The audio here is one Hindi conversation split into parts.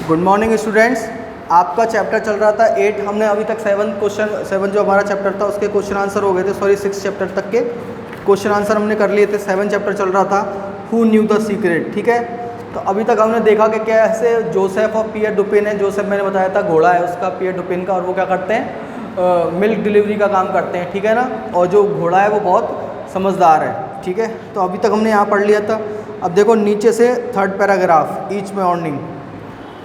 Good morning students. आपका चैप्टर चल रहा था 8। हमने अभी तक 7 जो हमारा चैप्टर था उसके क्वेश्चन आंसर हो गए थे। सॉरी 6 चैप्टर तक के क्वेश्चन आंसर हमने कर लिए थे। 7 चैप्टर चल रहा था हु न्यू द सीक्रेट। ठीक है, तो अभी तक हमने देखा कि कैसे जोसेफ और पियर डुपिन है। जोसेफ मैंने बताया था घोड़ा है उसका, पियर डुपिन का, और वो क्या करते हैं, मिल्क डिलीवरी का काम करते हैं। ठीक है ना, और जो घोड़ा है वो बहुत समझदार है। ठीक है, तो अभी तक हमने यहाँ पढ़ लिया था। अब देखो नीचे से थर्ड पैराग्राफ, ईच मॉर्निंग।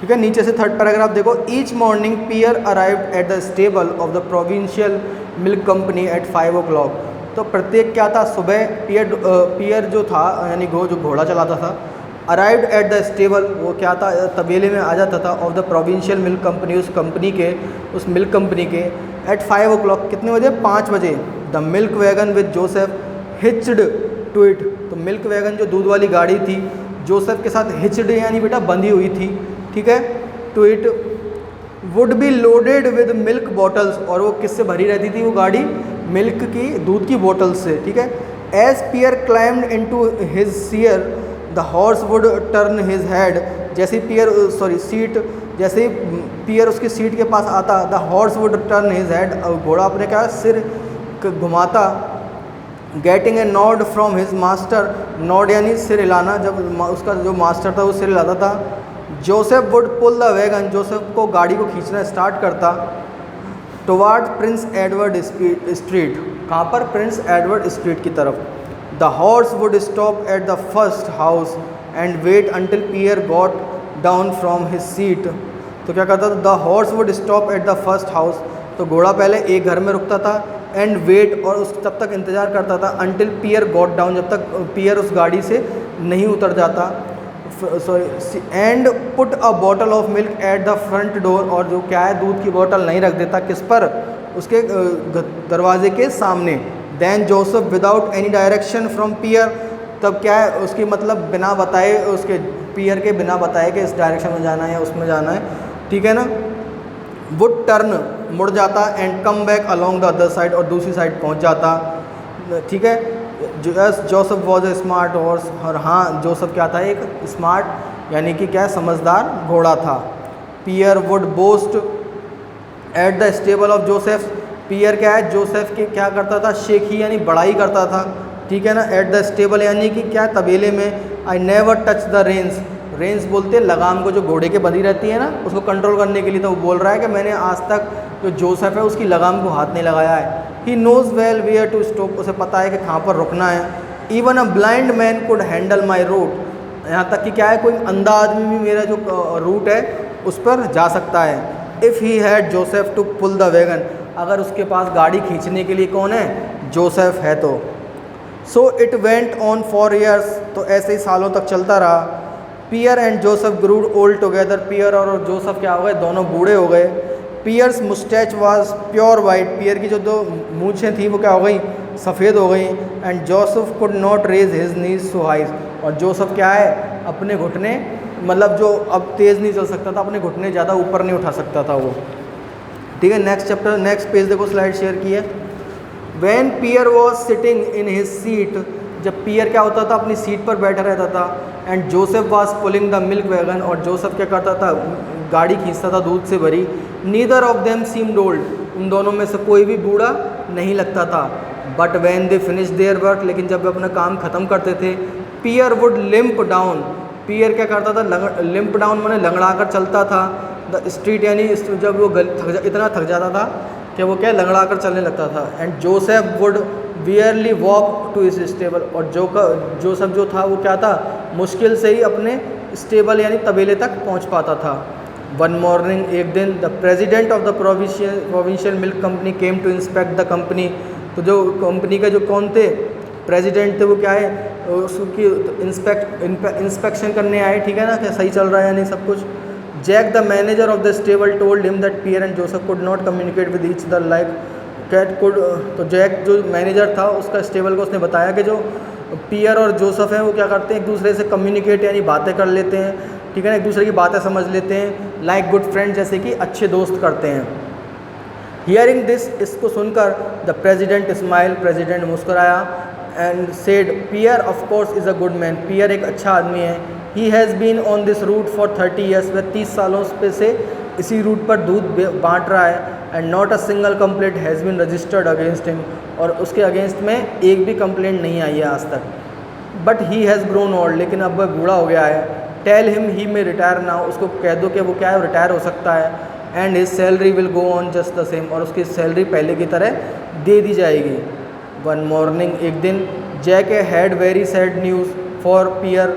ठीक है, नीचे से थर्ड पैराग्राफ देखो। Each morning Pierre arrived at the stable of the provincial milk company at 5 o'clock। तो प्रत्येक क्या था, सुबह पियर जो था यानी जो घोड़ा चलाता था, अराइव्ड एट द स्टेबल, वो क्या था, तबेले में आ जाता था, of the provincial milk company, उस कंपनी के, उस मिल्क कंपनी के, एट 5 o'clock। कितने बजे? 5 बजे। The milk wagon with Joseph hitched to इट। तो मिल्क वैगन जो दूध वाली गाड़ी थी जोसेफ के साथ हिच्ड यानी बेटा बंधी हुई थी। ठीक है, to it would be loaded with milk bottles. और वो किससे भरी रहती थी वो गाड़ी? मिल्क की, दूध की बोतल्स से। ठीक है, as Pierre climbed into his seat the horse would turn his head. जैसे ही पियर उसकी सीट के पास आता, the horse would turn his head, घोड़ा अपने क्या सिर घुमाता। Getting a nod from his master, nod यानी सिर हिलाना, जब उसका जो मास्टर था वो सिर हिलाता था। Joseph would pull the wagon, Joseph को गाड़ी को खींचना स्टार्ट करता। टुवार्ड प्रिंस एडवर्ड स्ट्रीट, कहाँ पर? प्रिंस एडवर्ड स्ट्रीट की तरफ। The horse would stop at the first house and wait until Pierre got down from his seat. तो क्या करता था? The horse would stop at the first house, तो घोड़ा पहले एक घर में रुकता था, एंड वेट, और उस तब तक इंतज़ार करता था, अंटिल पियर गॉट डाउन, जब तक पियर उस गाड़ी से नहीं उतर जाता। And put a bottle of milk at the front door, और जो क्या है, दूध की बोतल नहीं रख देता, किस पर? उसके दरवाजे के सामने। Then Joseph without any direction from Pierre, तब क्या है, उसकी मतलब बिना बताए, उसके पियर के बिना बताए कि इस डायरेक्शन में जाना है या उसमें जाना है। ठीक है ना, वुड टर्न, मुड़ जाता, and come back along the other side, और दूसरी साइड पहुंच जाता। ठीक है, Joseph was a smart horse, और हाँ जोसेफ क्या था, एक स्मार्ट यानी कि क्या, समझदार घोड़ा था। Pierre would boast at the stable of Joseph, Pierre क्या है, जोसेफ की क्या करता था, शेखी यानी बड़ाई करता था। ठीक है ना, एट द स्टेबल यानी कि क्या, तबेले में। I never touch the Reigns, Reigns बोलते हैं लगाम को जो घोड़े के बंधी रहती है ना, उसको कंट्रोल करने के लिए। तो वो बोल रहा है कि मैंने आज तक जो जोसेफ है उसकी लगाम को हाथ नहीं लगाया है। He knows well where to stop, उसे पता है कि कहाँ पर रुकना है। Even a blind man could handle my route, यहाँ तक कि क्या है, कोई अंधा आदमी भी मेरा जो रूट है उस पर जा सकता है। If he had Joseph to pull the wagon, अगर उसके पास गाड़ी खींचने के लिए कौन है, जोसेफ है तो। So it went on for years, तो ऐसे ही सालों तक चलता रहा। Pierre and Joseph grew old together, Pierre और जोसेफ क्या हो गए, दोनों बूढ़े हो गए। Pierre's mustache was pure white, Pierre की जो दो मूछें थी वो क्या हो गई, सफ़ेद हो गई। And Joseph could not raise his knees so high, और जोसेफ क्या है, अपने घुटने, मतलब जो अब तेज़ नहीं चल सकता था, अपने घुटने ज़्यादा ऊपर नहीं उठा सकता था वो। ठीक है, नेक्स्ट चैप्टर, नेक्स्ट पेज देखो, स्लाइड शेयर की है। When Pierre was sitting in his seat, जब पियर क्या होता था, अपनी सीट पर बैठा रहता था। And Joseph was pulling the milk wagon, और जोसेफ क्या करता था, गाड़ी खींचता था दूध से भरी। Neither of them seemed old, उन दोनों में से कोई भी बूढ़ा नहीं लगता था। But when they finish their work, लेकिन जब वे अपना काम ख़त्म करते थे, पियर वुड लिम्प डाउन, पियर क्या करता था, लिम्प डाउन माने लंगड़ा कर चलता था। द स्ट्रीट यानी जब वो इतना थक जाता था कि वो क्या, लंगड़ा कर चलने लगता था। And Joseph would wearily walk to his stable, और जोसेफ जो था वो क्या था, मुश्किल से ही अपने स्टेबल यानी तबेले तक पहुंच पाता था। वन मॉर्निंग, एक दिन, the president of the provincial milk company came to inspect the company, तो जो कंपनी के जो कौन थे, प्रेसिडेंट थे, वो क्या है, उसकी इंस्पेक्शन करने आए। ठीक है ना, क्या सही चल रहा है या नहीं सब कुछ। Jack the manager of the stable told him that Pierre and Joseph could not communicate with each other like cat could, तो जैक जो मैनेजर था उसका स्टेबल को, उसने बताया कि जो पियर और जोसेफ हैं वो क्या करते हैं, एक दूसरे से कम्युनिकेट यानी बातें कर लेते हैं। ठीक है ना, एक दूसरे की बातें समझ लेते हैं, लाइक गुड फ्रेंड, जैसे कि अच्छे दोस्त करते हैं। हियरिंग दिस, इसको सुनकर, द प्रेसिडेंट स्माइल, प्रेसिडेंट मुस्कुराया। And said Pierre of course is a good man, Pierre एक अच्छा आदमी है। He has been on this route for 30 years, वह 30 सालों पे से इसी रूट पर दूध बांट रहा है। And not a single complaint has been registered against him, और उसके अगेंस्ट में एक भी कंप्लेंट नहीं आई है आज तक। But he has grown old, लेकिन अब वह बूढ़ा हो गया है। टेल हिम ही में रिटायर नाउ, उसको कह दो कि वो क्या है, रिटायर हो सकता है। And his salary will go on just the same, और उसकी सैलरी पहले की तरह दे दी जाएगी। वन मॉर्निंग, एक दिन, Jack had very sad news for Pierre,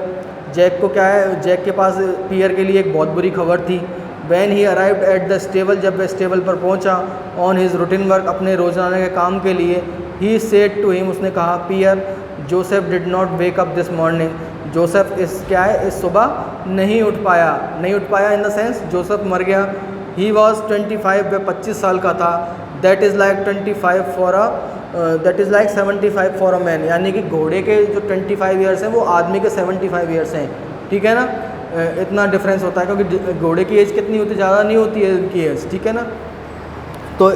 Jack को क्या है, जैक के पास पियर के लिए एक बहुत बुरी खबर थी। When he arrived at the stable, जब वह स्टेबल पर पहुंचा, ऑन हिज रूटीन वर्क, अपने रोजाना के काम के लिए, ही सेड टू हिम, उसने कहा, Pierre Joseph did not wake up this morning, Joseph इस क्या है, इस सुबह नहीं उठ पाया इन द सेंस जोसेफ मर गया। ही वॉज 25, वह 25 साल का था। That is like 25 for a that is like 75 for a man, यानी कि घोड़े के जो 25 ईयर्स हैं वो आदमी के 75 ईयर्स हैं, ठीक है ना। इतना डिफरेंस होता है क्योंकि घोड़े की एज कितनी होती है, ज़्यादा नहीं होती है उनकी एज, ठीक है ना। तो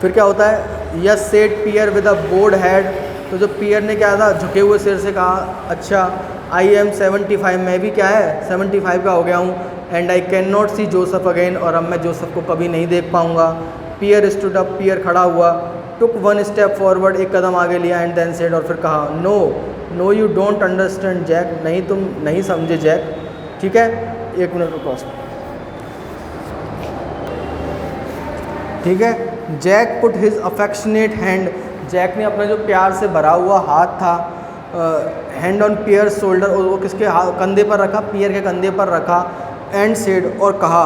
फिर क्या होता है, yes said Pierre with a bowed head, तो जो पियर ने क्या था, झुके हुए सिर से कहा, अच्छा आई एम 75, मैं भी क्या है 75 का हो गया हूँ। And I can not see Joseph again, और अब मैं जोसेफ को कभी नहीं देख पाऊँगा। पियर स्टूड अप, पियर खड़ा हुआ। टुक वन स्टेप फॉरवर्ड, एक कदम आगे लिया। एंड देन सेड, और फिर कहा, no you don't understand Jack, नहीं तुम नहीं समझे जैक, ठीक है। एक मिनट रुको, ठीक है। Jack put his affectionate hand, Jack ने अपना जो प्यार से भरा हुआ हाथ था, हैंड ऑन पियर शोल्डर, और वो किसके कंधे पर रखा, पियर के कंधे पर रखा। एंड सेड, और कहा,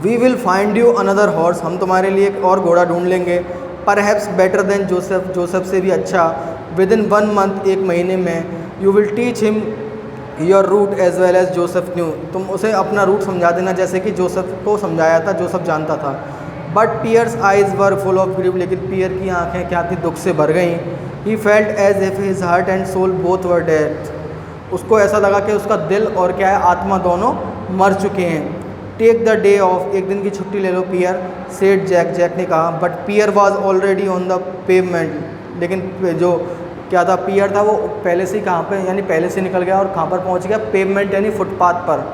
we will find you another horse, हम तुम्हारे लिए एक और घोड़ा ढूंढ लेंगे। Perhaps better than Joseph, Joseph से भी अच्छा। विद इन 1 मंथ, एक महीने में। You will teach him your route as well as Joseph knew, तुम उसे अपना रूट समझा देना जैसे कि जोसेफ को समझाया था, जोसेफ जानता था। But Pierre's eyes were full of grief, लेकिन पियर की आंखें क्या थी, दुख से भर गईं। He felt as if his heart and soul both were dead, उसको ऐसा लगा कि उसका दिल और क्या है, आत्मा दोनों मर चुके हैं। टेक द डे ऑफ, एक दिन की छुट्टी ले लो पियर, सेड जैक, जैक ने कहा। But Pierre was already on the pavement, लेकिन जो क्या था, पियर था वो पहले से ही कहाँ पे, यानी पहले से निकल गया और कहाँ पर पहुँच गया, पेवमेंट यानी फुटपाथ पर।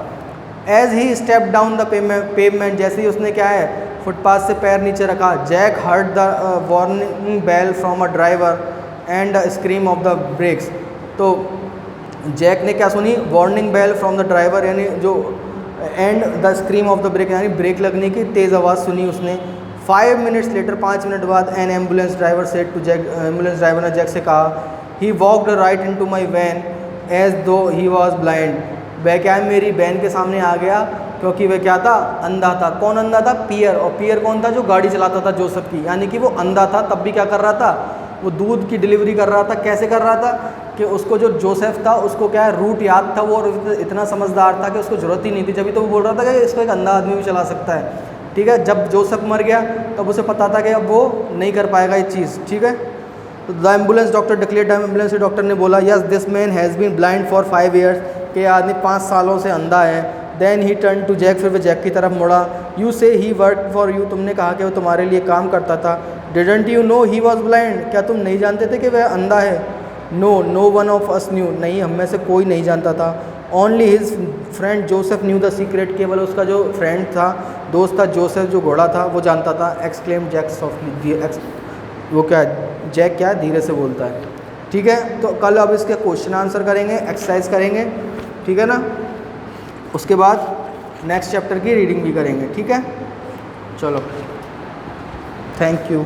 As he step down the pavement, जैसे ही उसने क्या है फुटपाथ से पैर नीचे रखा, Jack heard the warning bell from a driver and the scream of the brakes, तो जैक ने क्या सुनी, warning bell from the driver, यानी जो and the scream of the brake, यानी ब्रेक लगने की तेज़ आवाज़ सुनी उसने। 5 मिनट्स लेटर, 5 मिनट बाद, an ambulance driver said to Jack, ambulance driver ने जैक से कहा, he walked right into my van as दो ही वाज ब्लाइंड, वह क्या है मेरी वैन के सामने आ गया क्योंकि वह क्या था, अंधा था। कौन अंधा था, पियर, और पियर कौन था, जो गाड़ी चलाता था जोसेफ की, यानी कि वो अंधा था, तब भी क्या कर रहा था, वो दूध की डिलीवरी कर रहा था। कैसे कर रहा था कि उसको जो जोसेफ था उसको क्या है रूट याद था, वो इतना समझदार था कि उसको ज़रूरत ही नहीं थी, जब तो वो बोल रहा था कि इसको एक अंधा आदमी भी चला सकता है, ठीक है। जब जोसेफ मर गया तब उसे पता था कि अब वो नहीं कर पाएगा ये चीज़, ठीक है। तो the ambulance doctor declared, ambulance के डॉक्टर ने बोला, yes this man has been blind for 5 years, कि आदमी 5 सालों से अंधा है। Then he turn to Jack, फिर वह जैक की तरफ मुड़ा। यू से ही वर्क फॉर यू, तुमने कहा कि वो तुम्हारे लिए काम करता था। Didn't you know he was blind, क्या तुम नहीं जानते थे कि वह अंधा है। No one of us knew, नहीं हम में से कोई नहीं जानता था। Only his friend Joseph knew the secret, केवल उसका जो फ्रेंड था, दोस्त था जोसेफ, जो घोड़ा था, वो जानता था। एक्सक्लेम जैक सॉफ्टली, वो क्या है, जैक क्या है, धीरे से बोलता है, ठीक है। तो कल अब इसके क्वेश्चन आंसर करेंगे, एक्सरसाइज करेंगे, ठीक है ना। उसके बाद नेक्स्ट चैप्टर की रीडिंग भी करेंगे, ठीक है। चलो, थैंक यू।